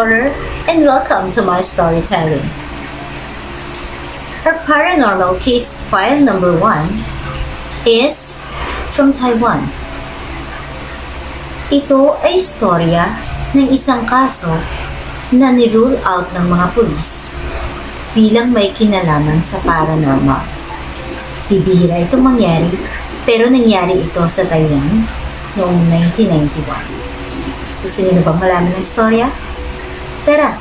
Explorer, and welcome to my storytelling. Our paranormal case file number 1 is from Taiwan. Ito ay istorya ng isang kaso na ni-rule out ng mga pulis bilang may kinalaman sa paranormal. Bibihira itong mangyari, pero nangyari ito sa Taiwan noong 1991. Gusto niyo na bang malaman ng istorya? Tara!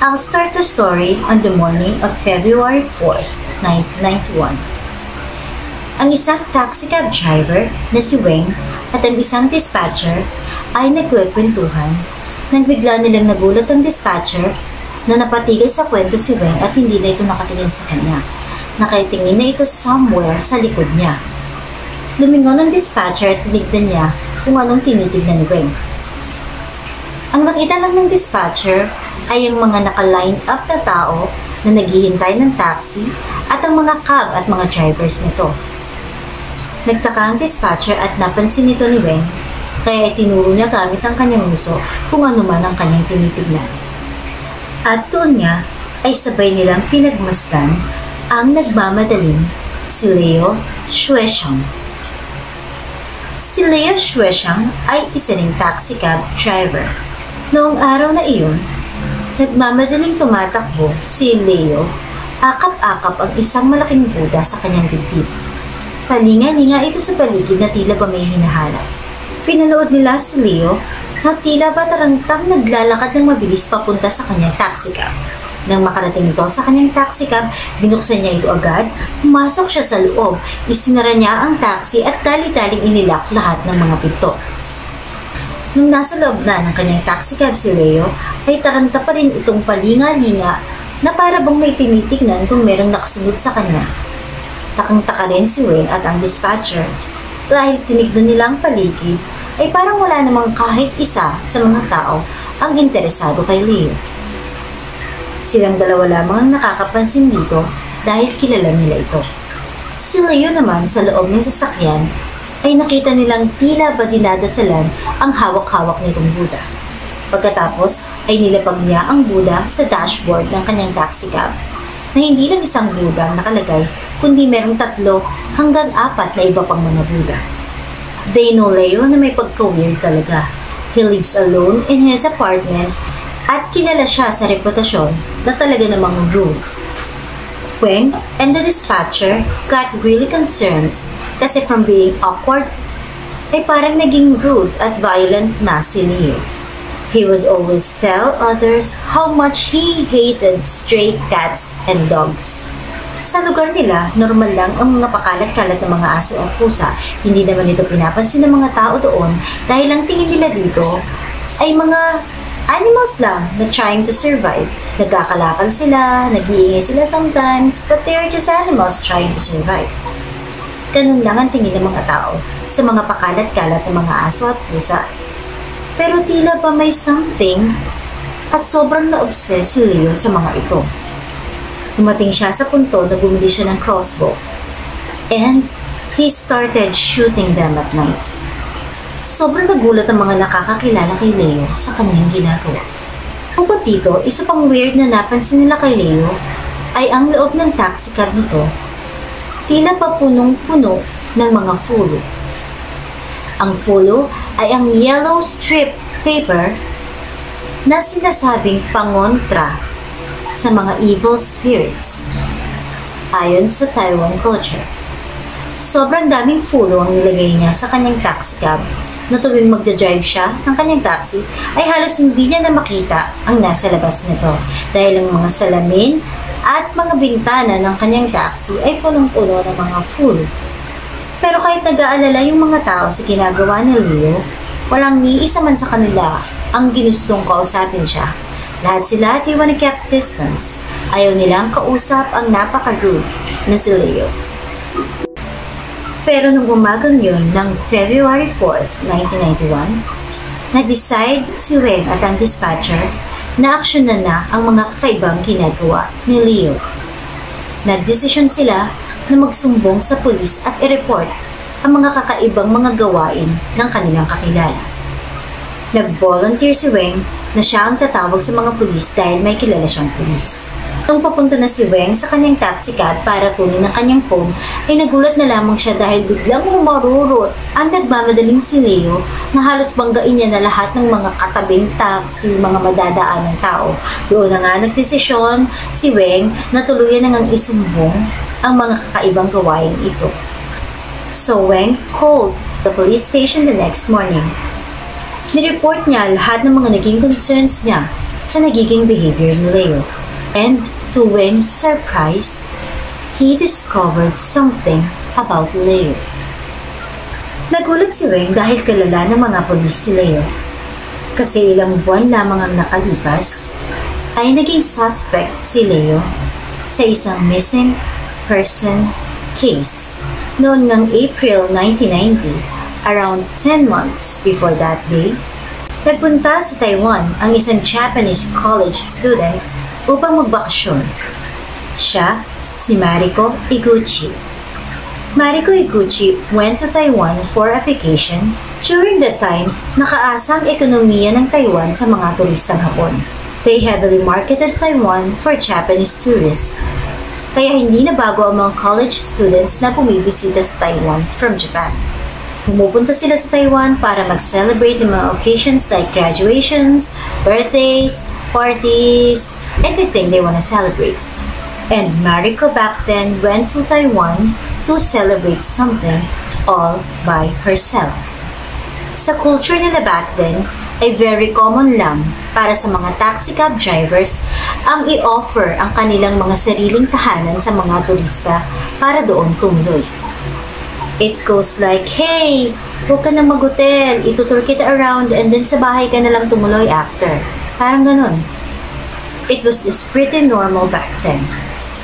I'll start the story on the morning of February 4th, 1991. Ang isang taxi cab driver na si Weng at ang isang dispatcher ay nagkwekwentuhan nang bigla nilang nagulat ang dispatcher na napatigil sa kwento si Weng at hindi na ito nakatingin sa kanya. Nakaitingin na ito somewhere sa likod niya. Lumingon ang dispatcher at tinignan niya kung anong tinitignan ni Weng. Ang nakita lang ng dispatcher ay ang mga naka-line up na tao na naghihintay ng taxi at ang mga cab at mga drivers nito. Nagtaka ang dispatcher at napansin nito ni Weng, kaya itinuro niya gamit ang kanyang uso kung ano man ang kanyang tinitignan. At doon nga ay sabay nilang pinagmasdan ang nagmamadaling si Leo Xueshang. Si Leo Xueshang ay isa ring taxi cab driver. Noong araw na iyon, nagmamadaling tumatakbo si Leo, akap-akap ang isang malaking Buddha sa kanyang dibdib. Palinga-linga ito sa paligid na tila ba may hinahanap. Pinanood nila si Leo na tila ba tarantang naglalakad ng mabilis papunta sa kanyang taxi cab. Nang makarating ito sa kanyang taxi cab, binuksan niya ito agad, pumasok siya sa loob, isinara niya ang taxi at dali-daling inilak lahat ng mga pinto. Nung nasa loob na ng kanyang taxi cab si Leo, ay taranta pa rin itong palinga-linga na para bang may tinitignan kung merong nakasunod sa kanya. Takang-taka rin si Weng at ang dispatcher. Dahil tinignan nila ang paligid, ay parang wala namang kahit isa sa mga tao ang interesado kay Leo. Silang dalawa lamang ang nakakapansin dito dahil kilala nila ito. Si Leo naman sa loob ng sasakyan ay nakita nilang tila ba dinadasalan ang hawak-hawak nitong Buddha. Pagkatapos ay nilapag niya ang Buddha sa dashboard ng kanyang taxi cab na hindi lang isang Buddha ang nakalagay kundi merong 3 hanggang 4 na iba pang mga Buddha. They know Leo na may pagka-weird talaga. He lives alone in his apartment at kilala siya sa reputasyon na talaga namang rude. Weng and the dispatcher got really concerned kasi from being awkward ay parang naging rude at violent na si Leo. He would always tell others how much he hated stray cats and dogs. Sa lugar nila, normal lang ang mga pakalat-kalat ng mga aso at pusa. Hindi naman ito pinapansin ng mga tao doon dahil ang tingin nila dito ay mga animals lang na trying to survive. Nagkakalakal sila, nag-iingay sila sometimes, but they are just animals trying to survive. Ganun lang ang tingin ng mga tao sa mga pakalat-kalat ng mga aso at pusa. Pero tila ba may something at sobrang na-obsess si Leo sa mga ito. Dumating siya sa punto na bumili siya ng crossbow and he started shooting them at night. Sobrang nagulat ang mga nakakakilala kay Leo sa kanyang ginagawa. Bukod dito, isa pang weird na napansin nila kay Leo ay ang loob ng taxi cab nito tila pa punong-puno ng mga fulo. Ang fulo ay ang yellow strip paper na sinasabing pangontra sa mga evil spirits ayon sa Taiwan culture. Sobrang daming fulo ang nilagay niya sa kanyang taxi cab na tuwing magdadrive siya ng kanyang taxi ay halos hindi niya na makita ang nasa labas nito dahil ang mga salamin at mga bintana ng kanyang taxi ay punong-puno ng mga fulo. Pero kahit nag-aalala yung mga tao sa ginagawa ni Leo, walang ni isa man sa kanila ang ginustong kausapin siya. Lahat sila ay wanna kept distance. Ayaw nilang kausap ang napaka-rude na si Leo. Pero nung umagang yun ng February 4th, 1991, nag-decide si Weng at ang dispatcher na aksyonan na ang mga kakaibang ginagawa ni Leo. Nagdesisyon sila na magsumbong sa pulis at i-report ang mga kakaibang mga gawain ng kanilang kakilala. Nag-volunteer si Weng na siya ang tatawag sa mga pulis dahil may kilala siyang pulis. Nung papunta na si Weng sa kanyang taxicab para kunin ang kanyang phone, ay nagulat na lamang siya dahil biglang humarurot ang nagmamadaling si Leo na halos banggain niya na lahat ng mga katabing taxi, mga madadaan ng tao. Doon na nga nagdesisyon si Weng na tuluyan na ngang isumbong ang mga kakaibang gawain ito. So Weng called the police station the next morning. Nireport niya lahat ng mga naging concerns niya sa nagiging behavior ni Leo. And to Weng's surprise, he discovered something about Leo. Nagulat si Weng dahil kilala ng mga pulis si Leo. Kasi ilang buwan lamang ang nakalipas, ay naging suspect si Leo sa isang missing person case. Noon ngang April 1990, around 10 months before that day, nagpunta sa Taiwan ang isang Japanese college student upang magbakasyon. Siya, si Mariko Iguchi. Mariko Iguchi went to Taiwan for a vacation. During that time, nakaasa ang ekonomiya ng Taiwan sa mga turistang Hapon. They heavily marketed Taiwan for Japanese tourists. Kaya hindi na bago ang mga college students na bumibisita sa Taiwan from Japan. Pumupunta sila sa Taiwan para mag-celebrate ng mga occasions like graduations, birthdays, parties, anything they want to celebrate. And Mariko back then went to Taiwan to celebrate something all by herself. Sa culture nila back then, ay very common lang para sa mga taxicab drivers ang i-offer ang kanilang mga sariling tahanan sa mga turista para doon tumuloy. It goes like, hey, huwag ka na mag-hotel, itutur kita around and then sa bahay ka na lang tumuloy after. Parang ganun. It was just pretty normal back then.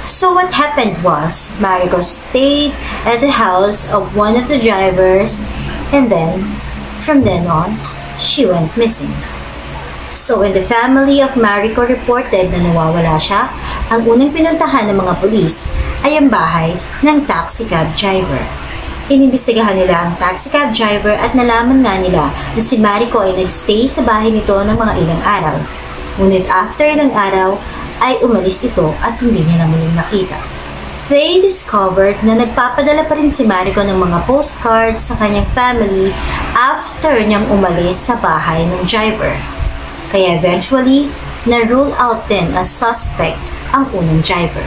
So what happened was, Mariko stayed at the house of one of the drivers and then, from then on, she went missing. So when the family of Mariko reported na nawawala siya, ang unang pinuntahan ng mga pulis ay ang bahay ng taxicab driver. Inimbestigahan nila ang taxicab driver at nalaman nga nila na si Mariko ay nagstay sa bahay nito ng mga ilang araw. Ngunit after ilang araw, ay umalis ito at hindi niya na muling nakita. They discovered na nagpapadala pa rin si Mariko ng mga postcards sa kanyang family after niyang umalis sa bahay ng driver. Kaya eventually, na-rule out din as suspect ang unang driver.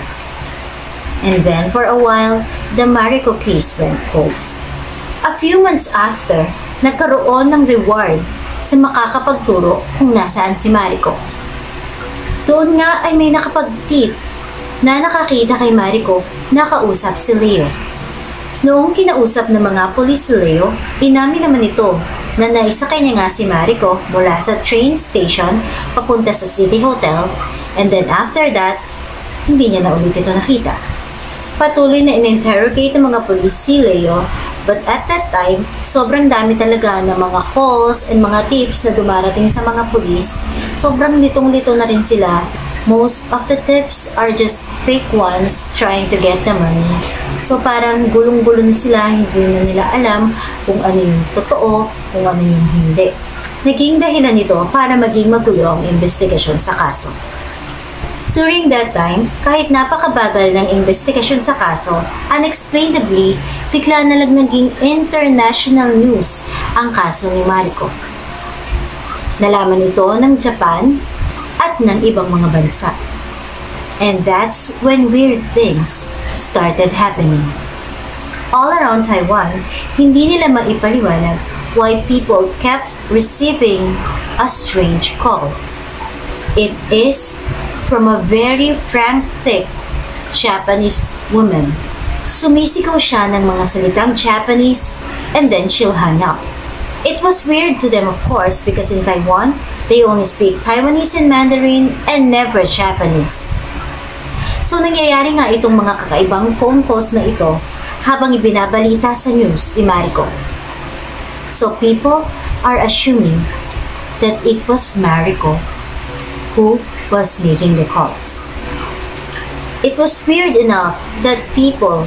And then for a while, the Mariko case went cold. A few months after, nagkaroon ng reward sa makakapagturo kung nasaan si Mariko. Doon nga ay may nakapag-tip na nakakita kay Mariko na kausap si Leo. Noong kinausap ng mga pulis si Leo, inamin naman ito na naisakay niya nga si Mariko mula sa train station papunta sa City Hotel and then after that, hindi niya na ulit ito nakita. Patuloy na in-interrogate ng mga pulis si Leo. But at that time, sobrang dami talaga ng mga calls and mga tips na dumarating sa mga pulis. Sobrang litong-lito na rin sila. Most of the tips are just fake ones trying to get the money. So parang gulong-gulo na sila, hindi na nila alam kung ano yung totoo, kung ano yung hindi. Naging dahilan nito para maging magulo ang investigasyon sa kaso. During that time, kahit napakabagal ng investigasyon sa kaso, unexplainably, bigla na lang naging international news ang kaso ni Mariko. Nalaman ito ng Japan at ng ibang mga bansa. And that's when weird things started happening. All around Taiwan, hindi nila maipaliwanag why people kept receiving a strange call. It is from a very frantic Japanese woman. Sumisigaw siya ng mga salitang Japanese and then she'll hang up. It was weird to them of course because in Taiwan, they only speak Taiwanese and Mandarin and never Japanese. So nangyayari nga itong mga kakaibang phone calls na ito habang ibinabalita sa news si Mariko. So people are assuming that it was Mariko who was making the calls. It was weird enough that people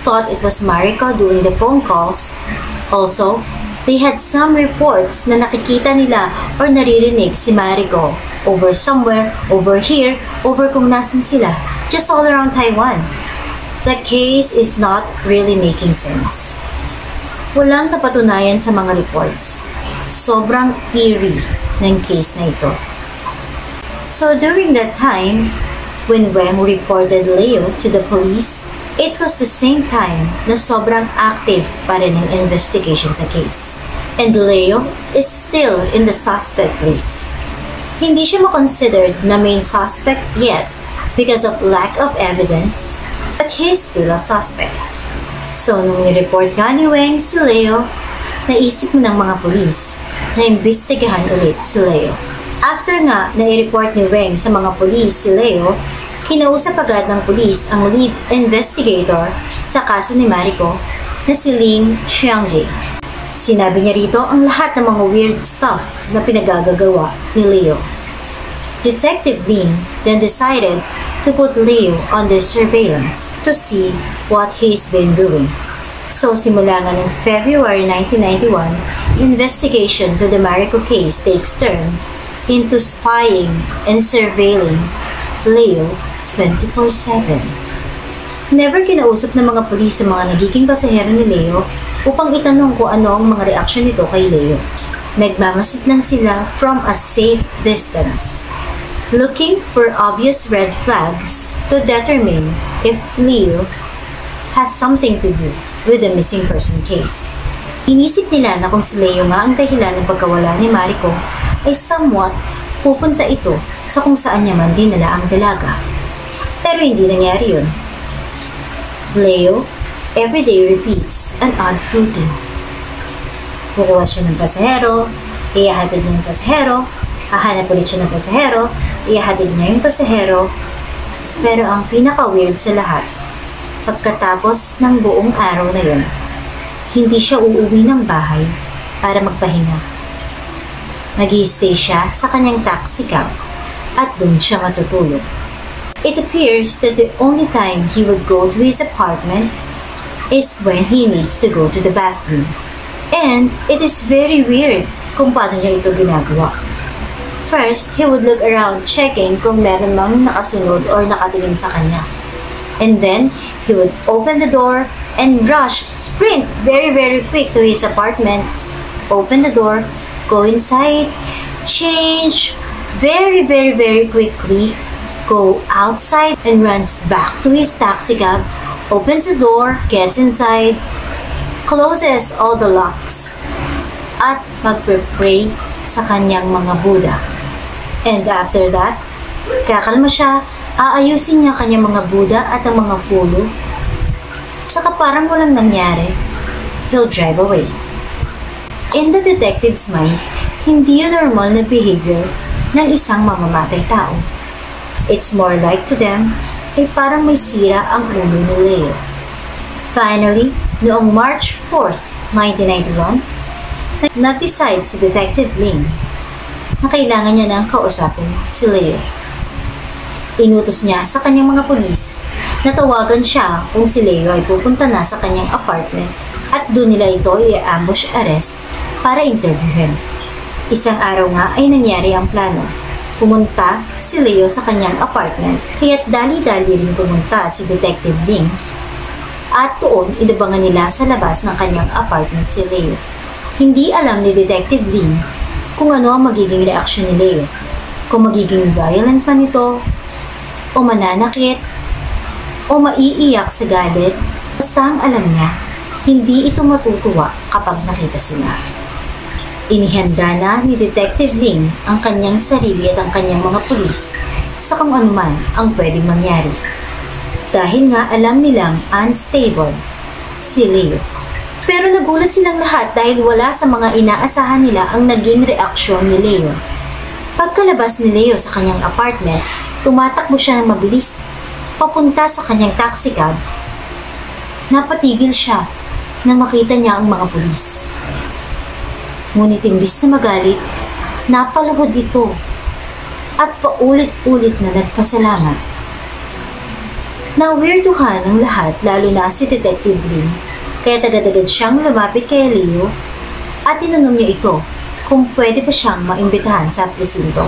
thought it was Mariko doing the phone calls. Also, They had some reports na nakikita nila or naririnig si Mariko over somewhere, over here, over kung nasan sila, just all around Taiwan. The case is not really making sense. Walang napatunayan sa mga reports. Sobrang eerie ng case na ito. So during that time, when Weng reported Leo to the police, it was the same time na sobrang active pa rin ang investigation sa case. And Leo is still in the suspect list. Hindi siya makonsidered na main suspect yet because of lack of evidence, but he's still a suspect. So nung ni-report nga ni Weng si Leo, naisip ng mga pulis na imbestigahan ulit si Leo. After nga na i-report ni Weng sa mga pulis si Leo, kinausap agad ng pulis ang lead investigator sa kaso ni Mariko na si Ling Xiangji. Sinabi niya rito ang lahat ng mga weird stuff na pinagagagawa ni Leo. Detective Ling then decided to put Leo under surveillance to see what he's been doing. So simula nga ng February 1991, investigation to the Mariko case takes turn into spying and surveilling Leo 24/7. Never kinausap ng mga pulis sa mga nagiging pasahero ni Leo upang itanong kung ano ang mga reaksyon nito kay Leo. Nagmamasid lang sila from a safe distance, looking for obvious red flags to determine if Leo has something to do with the missing person case. Inisip nila na kung si Leo nga ang dahilan ng pagkawala ni Mariko, ay somewhat pupunta ito sa kung saan niya man dinala ang dalaga. Pero hindi nangyari yun. Leo everyday repeats an odd routine. Kukuha siya ng pasahero, iyahatid niya yung pasahero, hahanap ulit siya ng pasahero, iyahatid niya yung pasahero. Pero ang pinaka-weird sa lahat, pagkatapos ng buong araw na yun, hindi siya uuwi ng bahay para magpahinga. Mag-i-stay siya sa kanyang taxi cab at dun siya matutulog. It appears that the only time he would go to his apartment is when he needs to go to the bathroom. And it is very weird kung paano niya ito ginagawa. First, he would look around checking kung meron mang nakasunod or nakatingin sa kanya. And then, he would open the door and sprint very quick to his apartment, open the door, go inside, change very quickly, go outside and runs back to his taxi cab, opens the door, gets inside, closes all the locks, at magpe-pray sa kanyang mga Buddha. And after that, kakalma siya, aayusin niya kanyang mga Buddha at ang mga fulo. Saka parang walang nangyari, he'll drive away. In the detective's mind, hindi yun normal na behavior ng isang mamamatay tao. It's more like to them, ay parang may sira ang ulo ni Leo. Finally, noong March 4th, 1991, na-decide si Detective Ling na kailangan niya nang kausapin si Leo. Inutos niya sa kanyang mga pulis na tawagan siya kung si Leo ay pupunta na sa kanyang apartment at doon nila ito i-ambush arrest para interviewin. Isang araw nga ay nangyari ang plano. Pumunta si Leo sa kanyang apartment, kaya't dali-dali rin pumunta si Detective Ling at doon inabangan nila sa labas ng kanyang apartment si Leo. Hindi alam ni Detective Ling kung ano ang magiging reaksyon ni Leo, kung magiging violent pa nito, o mananakit, o maiiyak sa galit. Basta ang alam niya, hindi ito matutuwa kapag nakita sila. Inihanda na ni Detective Ling ang kanyang sarili at ang kanyang mga pulis sa kung anuman ang pwedeng mangyari. Dahil nga alam nilang unstable si Leo. Pero nagulat silang lahat dahil wala sa mga inaasahan nila ang naging reaksyon ni Leo. Pagkalabas ni Leo sa kanyang apartment, tumatakbo siya ng mabilis papunta sa kanyang taxi cab. Napatigil siya nang makita niya ang mga pulis. Ngunit imbis na magalit, napaluhod ito at paulit-ulit na nagpasalamat. Nawirduhan ng lahat lalo na si Detective Ling, kaya tagad-agad siyang lumapit kay Leo at tinanong niya ito kung pwede pa siyang maimbitahan sa presinto.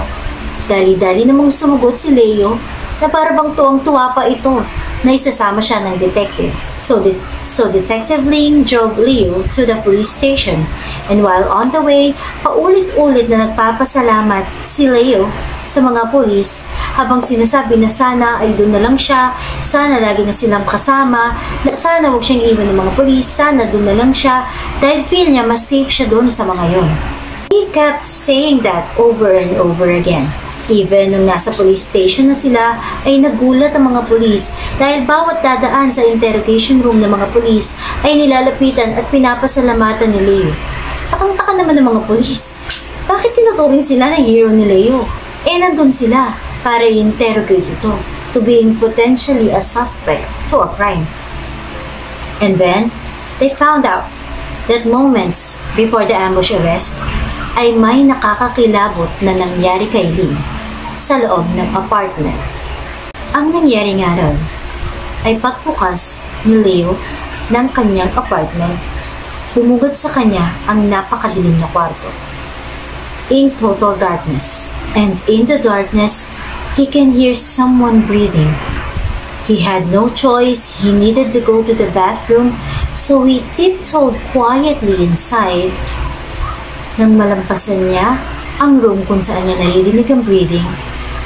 Dali-dali namang sumagot si Leo na parabang tuwang-tuwa pa ito na isasama siya ng detective. So Detective Ling drove Leo to the police station, and while on the way, paulit-ulit na nagpapasalamat si Leo sa mga pulis habang sinasabi na sana ay doon na lang siya, sana lagi na silang kasama, na sana huwag siyang iwan ng mga pulis, sana doon na lang siya dahil feel niya mas safe siya doon sa mga yon. He kept saying that over and over again. Even nung nasa police station na sila, ay nagulat ang mga pulis dahil bawat dadaan sa interrogation room ng mga pulis ay nilalapitan at pinapasalamatan ni Leo. Takang-taka naman ng mga pulis. Bakit tinuturing sila na hero ni Leo? Nandun sila para i-interrogate ito to being potentially a suspect to a crime. And then, they found out that moments before the ambush arrest, ay may nakakakilabot na nangyari kay Lee sa loob ng apartment. Ang nangyari nga raw ay pagbukas ni Leo ng kanyang apartment, bumugad sa kanya ang napakadilim na kwarto. In total darkness, and in the darkness, he can hear someone breathing. He had no choice, he needed to go to the bathroom, so he tiptoed quietly inside. Nang malampasan niya ang room kung saan niya naririnig ang breathing,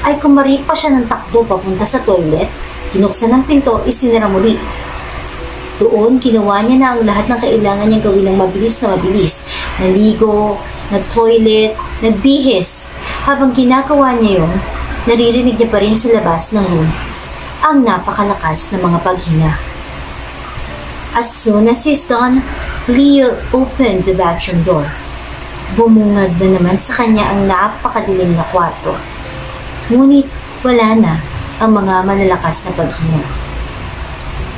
ay kumari pa siya ng takbo papunta sa toilet, binuksan ang pinto, isinara muli. Doon, ginawa niya na ang lahat ng kailangan niyang gawin ng mabilis na mabilis. Naligo, nag-toilet, nagbihis. Habang ginagawa niya yun, naririnig niya pa rin sa labas ng room ang napakalakas na mga paghinga. As soon as he's done, Leo opened the bathroom door. Bumungad na naman sa kanya ang napakadilim na kwarto. Ngunit wala na ang mga malalakas na paghinga.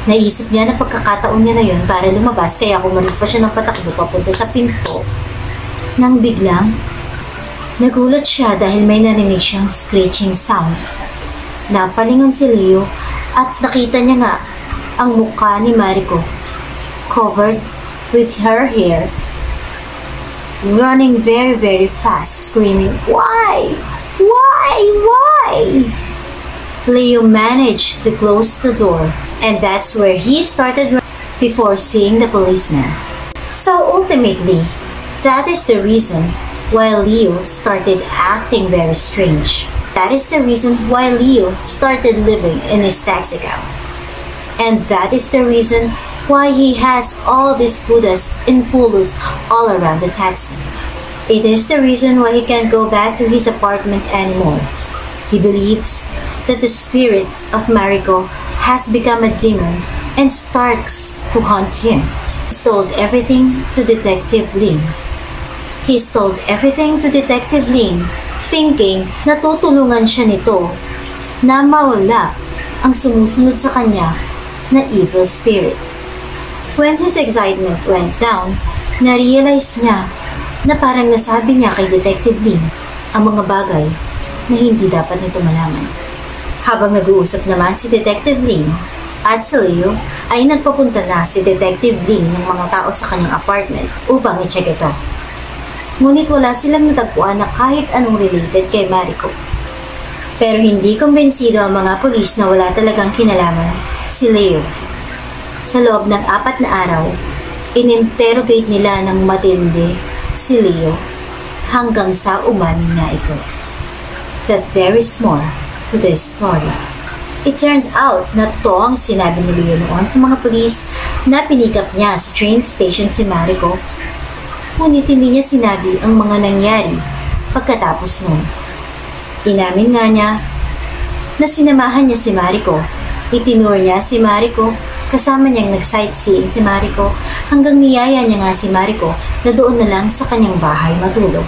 Naisip niya na pagkakataon niya na yun para lumabas, kaya kumalit pa siya ng patakbo papunta sa pinto. Nang biglang, nagulat siya dahil may narinig siyang screeching sound. Napalingon si Leo at nakita niya nga ang mukha ni Mariko, covered with her hair, running very, very fast, screaming, "Why? Why? Why?" Leo managed to close the door, and that's where he started running before seeing the policeman. So ultimately, that is the reason why Leo started acting very strange. That is the reason why Leo started living in his taxi cab. And that is the reason why he has all these Buddhas and Fulus all around the taxi. It is the reason why he can't go back to his apartment anymore. He believes that the spirit of Mariko has become a demon and starts to haunt him. He told everything to Detective Ling. He told everything to Detective Ling, thinking na tutulungan siya nito na mawala ang sumusunod sa kanya na evil spirit. When his excitement went down, na-realize niya na parang nasabi niya kay Detective Ling ang mga bagay na hindi dapat nito malaman. Habang nag-uusap naman si Detective Ling at si Leo, ay nagpapunta na si Detective Ling ng mga tao sa kanyang apartment upang i-check ito. Ngunit wala silang natagpuan na kahit anong related kay Mariko. Pero hindi kumbinsido ang mga pulis na wala talagang kinalaman si Leo. Sa loob ng 4 na araw, in-interrogate nila ng matindi si Leo hanggang sa umamin nga ito. That there is more to this story. It turned out na totoo ang sinabi ni Leo noon sa mga pulis na pinikap niya sa train station si Mariko. Ngunit hindi niya sinabi ang mga nangyari pagkatapos nun. Inamin nga niya na sinamahan niya si Mariko. Itinur niya si Mariko, kasama niyang nag-sightseeing si Mariko hanggang niyaya niya nga si Mariko na doon na lang sa kanyang bahay matulog.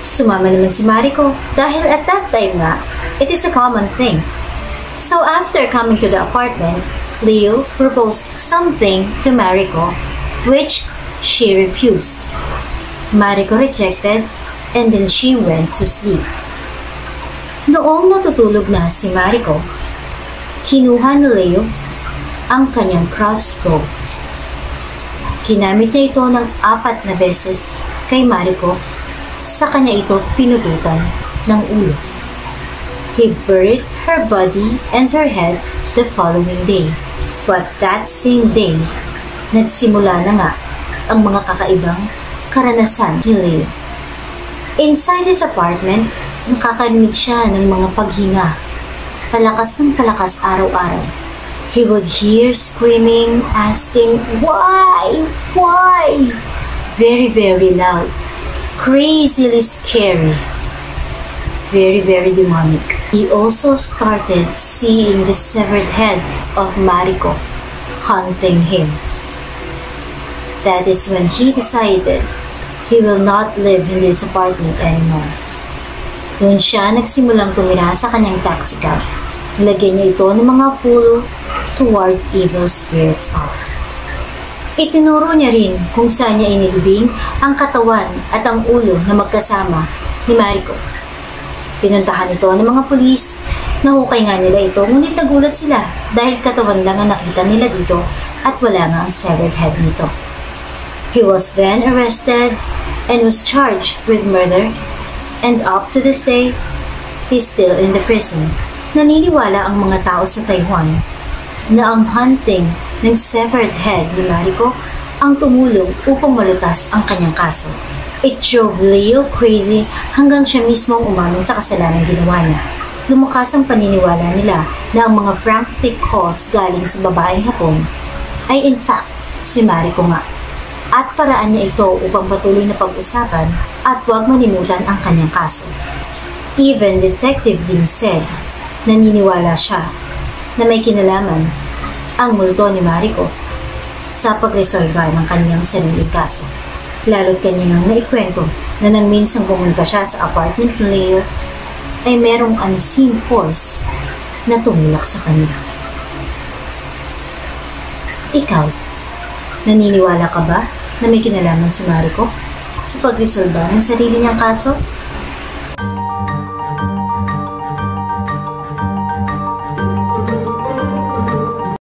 Sumama naman si Mariko dahil at that time nga, it is a common thing. So after coming to the apartment, Leo proposed something to Mariko, which she refused. Mariko rejected, and then she went to sleep. Noong natutulog na si Mariko, kinuha ni Leo ang kanyang crossbow. Ginamit niya ito ng 4 na beses kay Mariko. Sa kanya ito pinututan ng ulo. He buried her body and her head the following day. But that same day, nagsimula na nga ang mga kakaibang karanasan ni Leo. Inside his apartment, nakakarinig siya ng mga paghinga. Palakas ng palakas araw-araw. He would hear screaming, asking, "Why? Why?" Very, very loud. Crazily scary. Very, very demonic. He also started seeing the severed head of Mariko haunting him. That is when he decided he will not live in this apartment anymore. Doon siya nagsimulang tumira sa kanyang taxi cab. Nilagyan niya ito ng mga pulo to ward evil spirits off. Itinuro niya rin kung saan niya inilibing ang katawan at ang ulo na magkasama ni Mariko. Pinuntahan ito ng mga pulis. Nahukay nga nila ito, ngunit nagulat sila dahil katawan lang ang nakita nila dito at wala nga ang severed head nito. He was then arrested and was charged with murder, and up to this day, he's still in the prison. Naniniwala ang mga tao sa Taiwan na ang hunting ng severed head ni Mariko ang tumulong upang malutas ang kanyang kaso. It drove Leo crazy hanggang siya mismo ang umamin sa kasalanan ginawa niya. Lumakas ang paniniwala nila na ang mga frantic calls galing sa babaeng Hapon ay in fact si Mariko nga. At paraan niya ito upang patuloy na pag-usapan at huwag manimutan ang kanyang kaso. Even Detective Ling said, naniniwala siya na may kinalaman ang multo ni Mariko sa pagresolba ng kanyang sariling kaso. Lalo't kanya nang naikwento na nang minsang pumunta siya sa apartment ni Leo ay merong unseen force na tumulak sa kanya. Ikaw, naniniwala ka ba na may kinalaman si Mariko sa pagresolba ng sarili niyang kaso?